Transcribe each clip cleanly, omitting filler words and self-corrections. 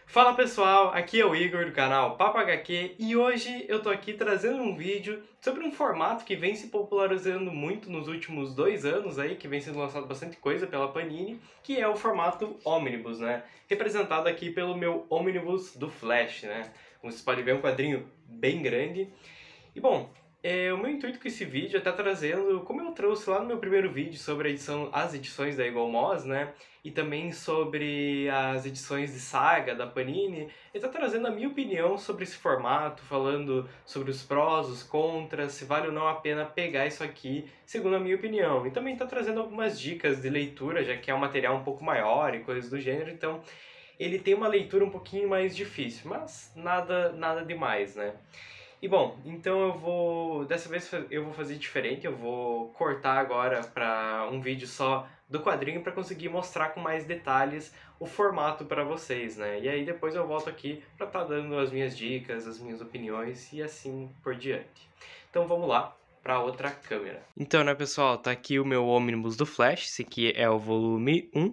Fala pessoal, aqui é o Igor do canal Papo HQ e hoje eu tô aqui trazendo um vídeo sobre um formato que vem se popularizando muito nos últimos 2 anos aí, que vem sendo lançado bastante coisa pela Panini, que é o formato Omnibus, né? Representado aqui pelo meu Omnibus do Flash, né? Como vocês podem ver, é um quadrinho bem grande. E bom, o meu intuito com esse vídeo é estar trazendo, como eu trouxe lá no meu primeiro vídeo sobre as edições da Eagle Moss, né? E também sobre as edições de saga da Panini, eu estou trazendo a minha opinião sobre esse formato, falando sobre os prós, os contras, se vale ou não a pena pegar isso aqui, segundo a minha opinião. E também está trazendo algumas dicas de leitura, já que é um material um pouco maior e coisas do gênero, então ele tem uma leitura um pouquinho mais difícil, mas nada demais, né? E bom, então dessa vez eu vou fazer diferente, eu vou cortar agora para um vídeo só do quadrinho para conseguir mostrar com mais detalhes o formato para vocês, né? E aí depois eu volto aqui para estar dando as minhas dicas, as minhas opiniões e assim por diante. Então vamos lá para outra câmera. Então, né, pessoal, tá aqui o meu Omnibus do Flash, esse aqui é o volume 1.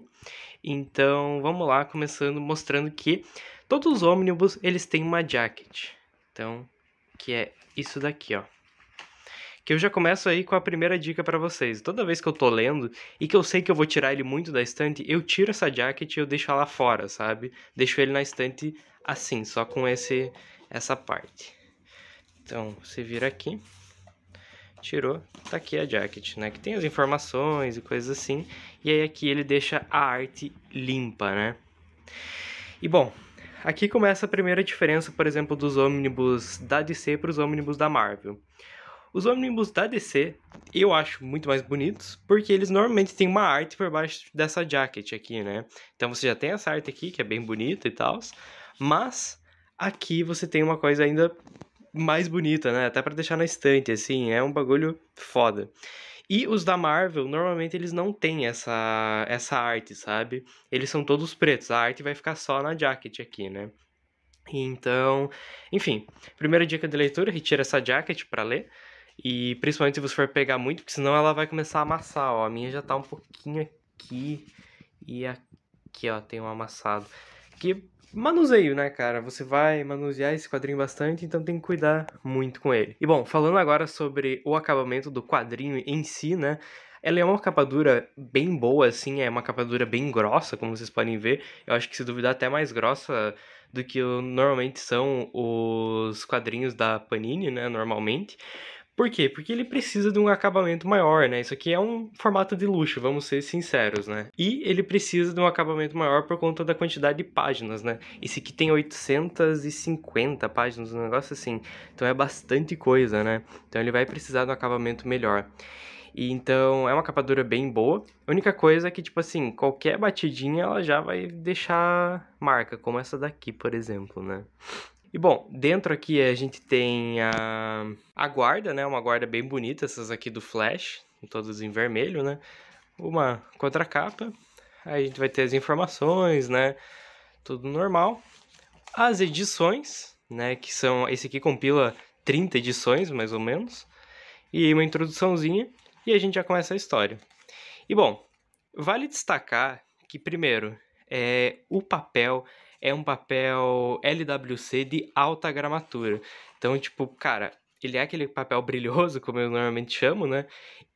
Então, vamos lá, começando mostrando que todos os Omnibus, eles têm uma jacket. Então, que é isso daqui, ó. Que eu já começo aí com a primeira dica pra vocês. Toda vez que eu tô lendo e que eu sei que eu vou tirar ele muito da estante, eu tiro essa jacket e eu deixo ela fora, sabe? Deixo ele na estante assim, só com essa parte. Então, você vira aqui, tirou, tá aqui a jacket, né? Que tem as informações e coisas assim. E aí aqui ele deixa a arte limpa, né? E bom, aqui começa a primeira diferença, por exemplo, dos ônibus da DC para os ônibus da Marvel. Os ônibus da DC eu acho muito mais bonitos, porque eles normalmente têm uma arte por baixo dessa jacket aqui, né? Então você já tem essa arte aqui, que é bem bonita e tal, mas aqui você tem uma coisa ainda mais bonita, né? Até para deixar na estante, assim, é um bagulho foda. E os da Marvel, normalmente eles não têm essa arte, sabe? Eles são todos pretos, a arte vai ficar só na jacket aqui, né? Então, enfim, primeira dica de leitura, retira essa jacket para ler. E principalmente se você for pegar muito, porque senão ela vai começar a amassar, ó. A minha já tá um pouquinho aqui e aqui, ó, tem um amassado. Que manuseio, né, cara? Você vai manusear esse quadrinho bastante, então tem que cuidar muito com ele. E bom, falando agora sobre o acabamento do quadrinho em si, né? Ela é uma capa dura bem boa, assim, é uma capa dura bem grossa, como vocês podem ver. Eu acho que, se duvidar, até mais grossa do que normalmente são os quadrinhos da Panini, né, normalmente. Por quê? Porque ele precisa de um acabamento maior, né? Isso aqui é um formato de luxo, vamos ser sinceros, né? E ele precisa de um acabamento maior por conta da quantidade de páginas, né? Esse aqui tem 850 páginas, um negócio assim. Então é bastante coisa, né? Então ele vai precisar de um acabamento melhor. E então é uma capa dura bem boa. A única coisa é que, tipo assim, qualquer batidinha ela já vai deixar marca, como essa daqui, por exemplo, né? E bom, dentro aqui a gente tem a guarda, né? Uma guarda bem bonita, essas aqui do Flash, todas em vermelho, né? Uma contracapa. Aí a gente vai ter as informações, né? Tudo normal. As edições, né? Que são... Esse aqui compila 30 edições, mais ou menos. E uma introduçãozinha. E a gente já começa a história. E bom, vale destacar que, primeiro, o papel é um papel LWC de alta gramatura. Então, tipo, cara, ele é aquele papel brilhoso, como eu normalmente chamo, né?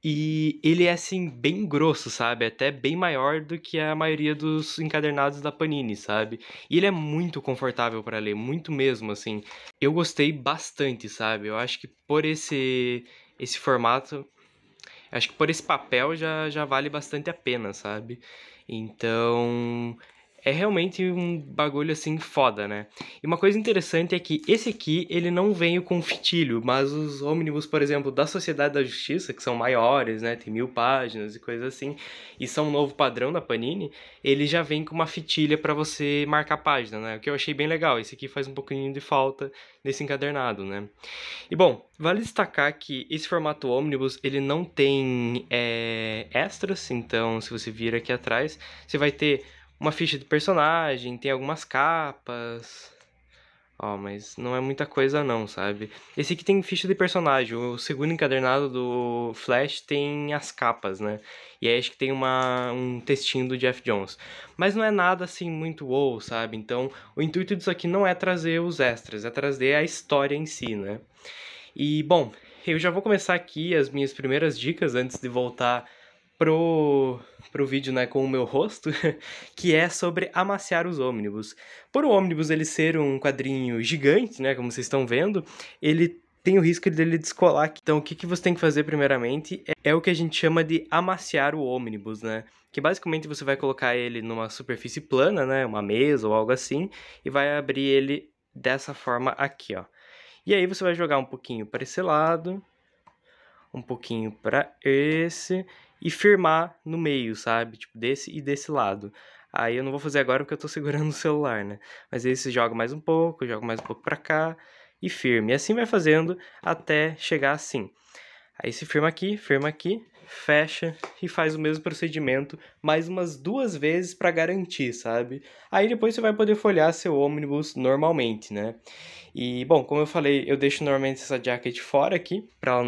E ele é, assim, bem grosso, sabe? Até bem maior do que a maioria dos encadernados da Panini, sabe? E ele é muito confortável para ler, muito mesmo, assim. Eu gostei bastante, sabe? Eu acho que por esse formato, acho que por esse papel já vale bastante a pena, sabe? Então, é realmente um bagulho assim foda, né? E uma coisa interessante é que esse aqui, ele não veio com fitilho, mas os ônibus, por exemplo, da Sociedade da Justiça, que são maiores, né? Tem 1000 páginas e coisas assim, e são um novo padrão da Panini, ele já vem com uma fitilha pra você marcar a página, né? O que eu achei bem legal. Esse aqui faz um pouquinho de falta nesse encadernado, né? E bom, vale destacar que esse formato Omnibus, ele não tem extras, então se você vir aqui atrás, você vai ter uma ficha de personagem, tem algumas capas, Ó, mas não é muita coisa não, sabe? Esse aqui tem ficha de personagem. O segundo encadernado do Flash tem as capas, né? E aí acho que tem um textinho do Jeff Jones. Mas não é nada assim muito wow, sabe? Então o intuito disso aqui não é trazer os extras, é trazer a história em si, né? E, bom, eu já vou começar aqui as minhas primeiras dicas antes de voltar pro vídeo, né, com o meu rosto, que é sobre amaciar os ônibus. Por o ônibus ele ser um quadrinho gigante, né, como vocês estão vendo, ele tem o risco dele descolar. Então, o que você tem que fazer primeiramente é o que a gente chama de amaciar o ônibus, né? Que basicamente você vai colocar ele numa superfície plana, né, uma mesa ou algo assim, e vai abrir ele dessa forma aqui, ó. E aí você vai jogar um pouquinho para esse lado, um pouquinho para esse e firmar no meio, sabe? Tipo, desse e desse lado. Aí eu não vou fazer agora porque eu tô segurando o celular, né? Mas aí você joga mais um pouco para cá e firme. E assim vai fazendo até chegar assim. Aí se firma aqui, fecha e faz o mesmo procedimento mais umas 2 vezes para garantir, sabe? Aí depois você vai poder folhear seu ônibus normalmente, né? E, bom, como eu falei, eu deixo normalmente essa jacket fora aqui, para ela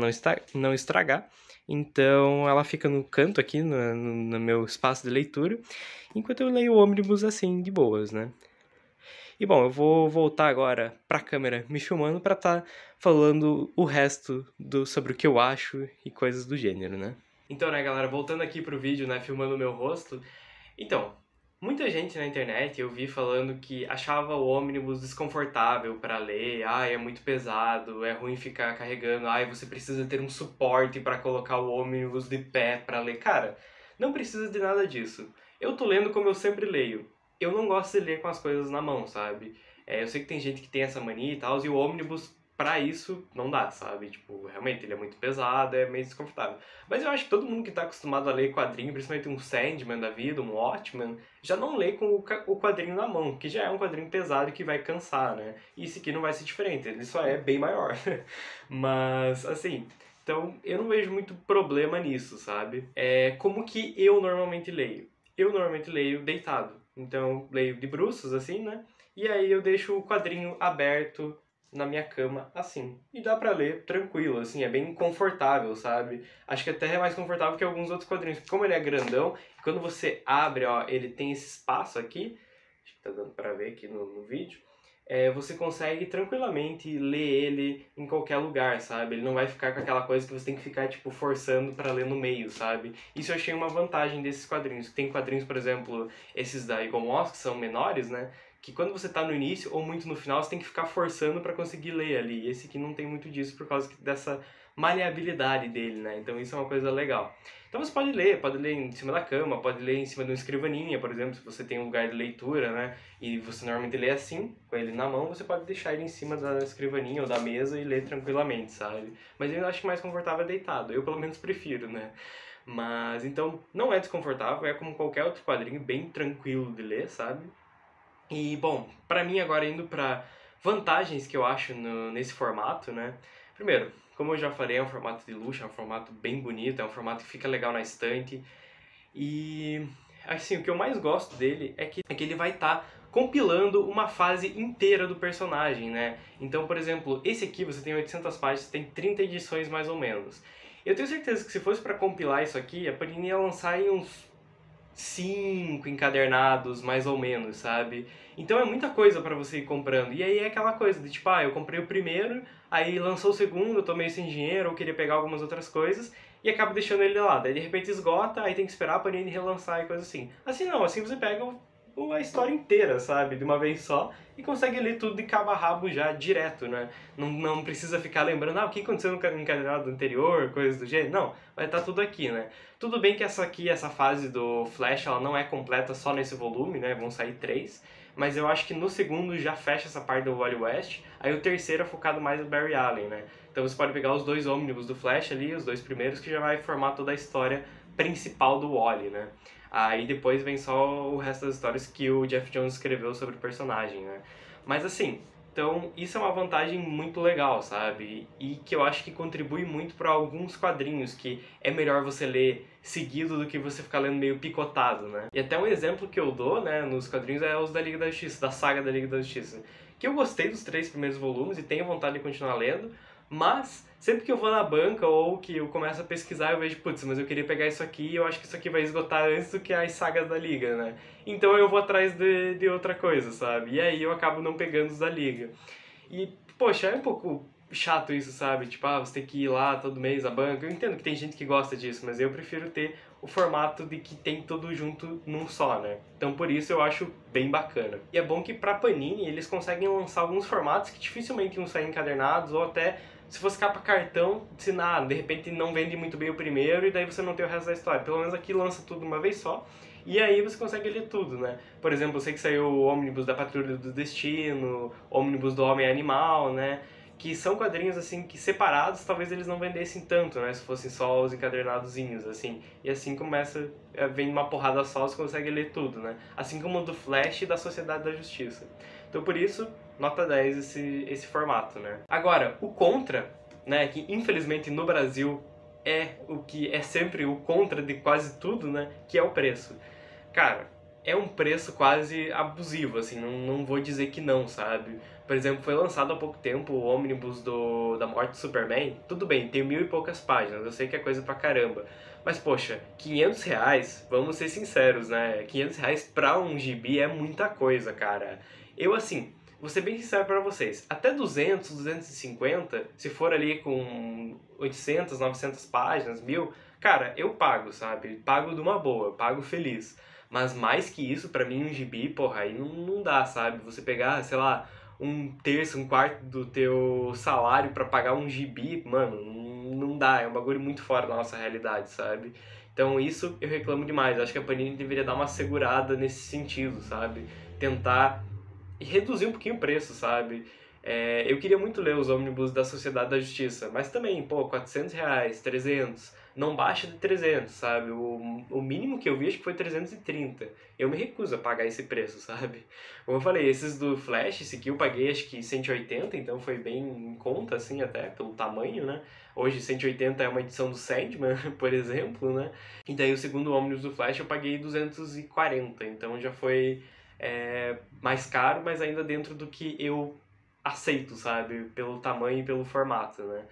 não estragar. Então, ela fica no canto aqui, no meu espaço de leitura, enquanto eu leio o ônibus assim, de boas, né? E, bom, eu vou voltar agora pra câmera me filmando pra estar falando o resto sobre o que eu acho e coisas do gênero, né? Então, né, galera, voltando aqui pro vídeo, né, filmando o meu rosto. Então, muita gente na internet eu vi falando que achava o ônibus desconfortável para ler, é muito pesado, é ruim ficar carregando, você precisa ter um suporte para colocar o ônibus de pé para ler. Cara, não precisa de nada disso. Eu tô lendo como eu sempre leio. Eu não gosto de ler com as coisas na mão, sabe? Eu sei que tem gente que tem essa mania e tal, e o ônibus pra isso não dá, sabe? Tipo, realmente ele é muito pesado, é meio desconfortável. Mas eu acho que todo mundo que tá acostumado a ler quadrinho, principalmente um Sandman da vida, um Watchmen, já não lê com o quadrinho na mão, que já é um quadrinho pesado que vai cansar, né? E esse aqui não vai ser diferente, ele só é bem maior. Mas, assim, então eu não vejo muito problema nisso, sabe? Como que eu normalmente leio? Eu normalmente leio deitado. Então, leio de bruços, assim, né? E aí eu deixo o quadrinho aberto na minha cama, assim. E dá pra ler tranquilo, assim, é bem confortável, sabe? Acho que até é mais confortável que alguns outros quadrinhos. Como ele é grandão, quando você abre, ó, ele tem esse espaço aqui, acho que tá dando pra ver aqui no vídeo, você consegue tranquilamente ler ele em qualquer lugar, sabe? Ele não vai ficar com aquela coisa que você tem que ficar, tipo, forçando pra ler no meio, sabe? Isso eu achei uma vantagem desses quadrinhos. Tem quadrinhos, por exemplo, esses da Eagle Moss, que são menores, né? Que quando você tá no início ou muito no final, você tem que ficar forçando pra conseguir ler ali. E esse aqui não tem muito disso por causa dessa maleabilidade dele, né? Então isso é uma coisa legal. Então você pode ler em cima da cama, pode ler em cima de uma escrivaninha, por exemplo, se você tem um lugar de leitura, né? E você normalmente lê assim, com ele na mão, você pode deixar ele em cima da escrivaninha ou da mesa e ler tranquilamente, sabe? Mas eu acho que mais confortável é deitado, eu pelo menos prefiro, né? Mas então não é desconfortável, é como qualquer outro quadrinho, bem tranquilo de ler, sabe? E, bom, pra mim agora indo pra vantagens que eu acho nesse formato, né? Primeiro, como eu já falei, é um formato de luxo, é um formato bem bonito, é um formato que fica legal na estante. E, assim, o que eu mais gosto dele é que ele vai estar compilando uma fase inteira do personagem, né? Então, por exemplo, esse aqui você tem 800 páginas, tem 30 edições mais ou menos. Eu tenho certeza que se fosse pra compilar isso aqui, a Panini ia lançar em uns 5 encadernados, mais ou menos, sabe? Então é muita coisa pra você ir comprando. E aí é aquela coisa de tipo, eu comprei o primeiro, aí lançou o segundo, eu tô meio sem dinheiro, eu queria pegar algumas outras coisas, e acabo deixando ele lá. Daí de repente esgota, aí tem que esperar a Panini relançar e coisa assim. Assim não, assim você pega a história inteira, sabe? De uma vez só, e consegue ler tudo de cabo a rabo já, direto, né? Não precisa ficar lembrando, o que aconteceu no encadernado anterior, coisas do gênero. Não, vai estar tudo aqui, né? Tudo bem que essa fase do Flash, ela não é completa só nesse volume, né? Vão sair 3. Mas eu acho que no segundo já fecha essa parte do Wally West. Aí o terceiro é focado mais no Barry Allen, né? Então você pode pegar os 2 ônibus do Flash ali, os 2 primeiros, que já vai formar toda a história principal do Wally, né? Aí depois vem só o resto das histórias que o Jeff Jones escreveu sobre o personagem, né? Mas assim, Então, isso é uma vantagem muito legal, sabe? E que eu acho que contribui muito para alguns quadrinhos que é melhor você ler seguido do que você ficar lendo meio picotado, né? E até um exemplo que eu dou, né, nos quadrinhos é os da Liga da Justiça, da saga da Liga da Justiça. Que eu gostei dos 3 primeiros volumes e tenho vontade de continuar lendo, mas sempre que eu vou na banca ou que eu começo a pesquisar, eu vejo, putz, mas eu queria pegar isso aqui e eu acho que isso aqui vai esgotar antes do que as sagas da Liga, né? Então eu vou atrás de outra coisa, sabe? E aí eu acabo não pegando os da Liga. E, poxa, é um pouco chato isso, sabe? Tipo, você tem que ir lá todo mês à banca. Eu entendo que tem gente que gosta disso, mas eu prefiro ter o formato de que tem tudo junto num só, né? Então por isso eu acho bem bacana. E é bom que pra Panini eles conseguem lançar alguns formatos que dificilmente iam sair encadernados, ou até se fosse capa cartão, se nada, de repente não vende muito bem o primeiro e daí você não tem o resto da história. Pelo menos aqui lança tudo de uma vez só. E aí você consegue ler tudo, né? Por exemplo, eu sei que saiu o ônibus da Patrulha do Destino, ônibus do Homem Animal, né? Que são quadrinhos, assim, que separados talvez eles não vendessem tanto, né? Se fossem só os encadernadozinhos, assim. E assim começa, vem uma porrada só, você consegue ler tudo, né? Assim como o do Flash e da Sociedade da Justiça. Então por isso, nota 10 esse formato, né? Agora, o contra, né? Que infelizmente no Brasil é o que é sempre o contra de quase tudo, né? Que é o preço. Cara, é um preço quase abusivo, assim, não vou dizer que não, sabe? Por exemplo, foi lançado há pouco tempo o ônibus da morte do Superman. Tudo bem, tem 1000 e poucas páginas, eu sei que é coisa pra caramba. Mas, poxa, R$ 500, vamos ser sinceros, né? R$ 500 pra um gibi é muita coisa, cara. Eu, assim, vou ser bem sincero pra vocês, até 200, 250, se for ali com 800, 900 páginas, 1000, cara, eu pago, sabe? Pago de uma boa, pago feliz. Mas mais que isso, pra mim, um gibi, porra, aí não dá, sabe? Você pegar, sei lá, um terço, um quarto do teu salário pra pagar um gibi, mano, não dá. É um bagulho muito fora da nossa realidade, sabe? Então isso eu reclamo demais. Acho que a Panini deveria dar uma segurada nesse sentido, sabe? Tentar reduzir um pouquinho o preço, sabe? Eu queria muito ler os ônibus da Sociedade da Justiça, mas também, pô, R$ 400, 300, não baixa de 300, sabe? O mínimo que eu vi acho que foi 330. Eu me recuso a pagar esse preço, sabe? Como eu falei, esses do Flash, esse aqui eu paguei acho que 180, então foi bem em conta, assim, até pelo tamanho, né? Hoje 180 é uma edição do Sandman, por exemplo, né? E daí o segundo ônibus do Flash eu paguei 240, então já foi mais caro, mas ainda dentro do que eu aceito, sabe? Pelo tamanho e pelo formato, né?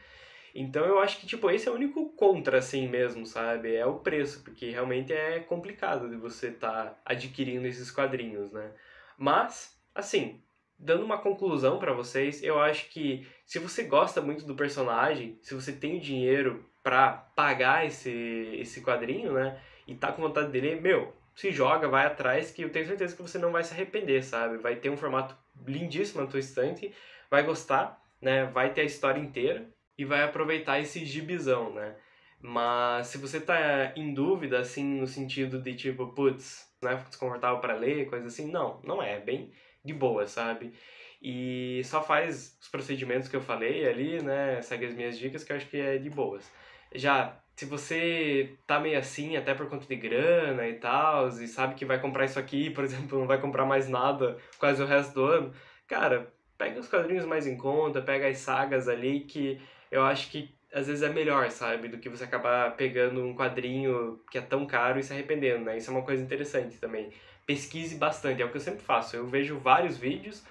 Então eu acho que, tipo, esse é o único contra, assim mesmo, sabe? É o preço, porque realmente é complicado de você estar adquirindo esses quadrinhos, né? Mas, assim, dando uma conclusão pra vocês, eu acho que se você gosta muito do personagem, se você tem dinheiro pra pagar esse quadrinho, né? E tá com vontade dele, meu, se joga, vai atrás, que eu tenho certeza que você não vai se arrepender, sabe? Vai ter um formato lindíssimo na tua estante, vai gostar, né? Vai ter a história inteira e vai aproveitar esse gibizão, né? Mas se você tá em dúvida, assim, no sentido de tipo, putz, não é desconfortável para ler, coisa assim, não é bem de boa, sabe? E só faz os procedimentos que eu falei ali, né? Segue as minhas dicas que eu acho que é de boas. Já, se você tá meio assim, até por conta de grana e tal, e sabe que vai comprar isso aqui, por exemplo, não vai comprar mais nada quase o resto do ano, cara, pega os quadrinhos mais em conta, pega as sagas ali que eu acho que às vezes é melhor, sabe? Do que você acabar pegando um quadrinho que é tão caro e se arrependendo, né? Isso é uma coisa interessante também. Pesquise bastante, é o que eu sempre faço. Eu vejo vários vídeos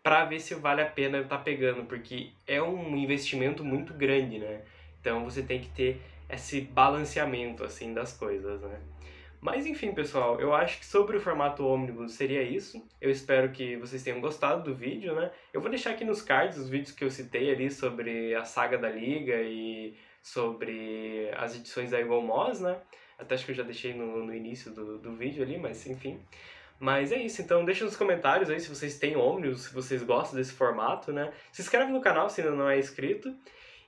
pra ver se vale a pena eu estar pegando, porque é um investimento muito grande, né? Então você tem que ter esse balanceamento, assim, das coisas, né? Mas enfim, pessoal, eu acho que sobre o formato ônibus seria isso. Eu espero que vocês tenham gostado do vídeo, né? Eu vou deixar aqui nos cards os vídeos que eu citei ali sobre a saga da Liga e sobre as edições da Eagle Moss, né? Até acho que eu já deixei no início do vídeo ali, mas enfim. Mas é isso, então deixa nos comentários aí se vocês têm ônibus, se vocês gostam desse formato, né? Se inscreve no canal se ainda não é inscrito.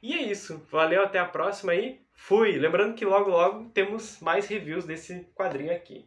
E é isso, valeu, até a próxima aí, fui! Lembrando que logo logo temos mais reviews desse quadrinho aqui.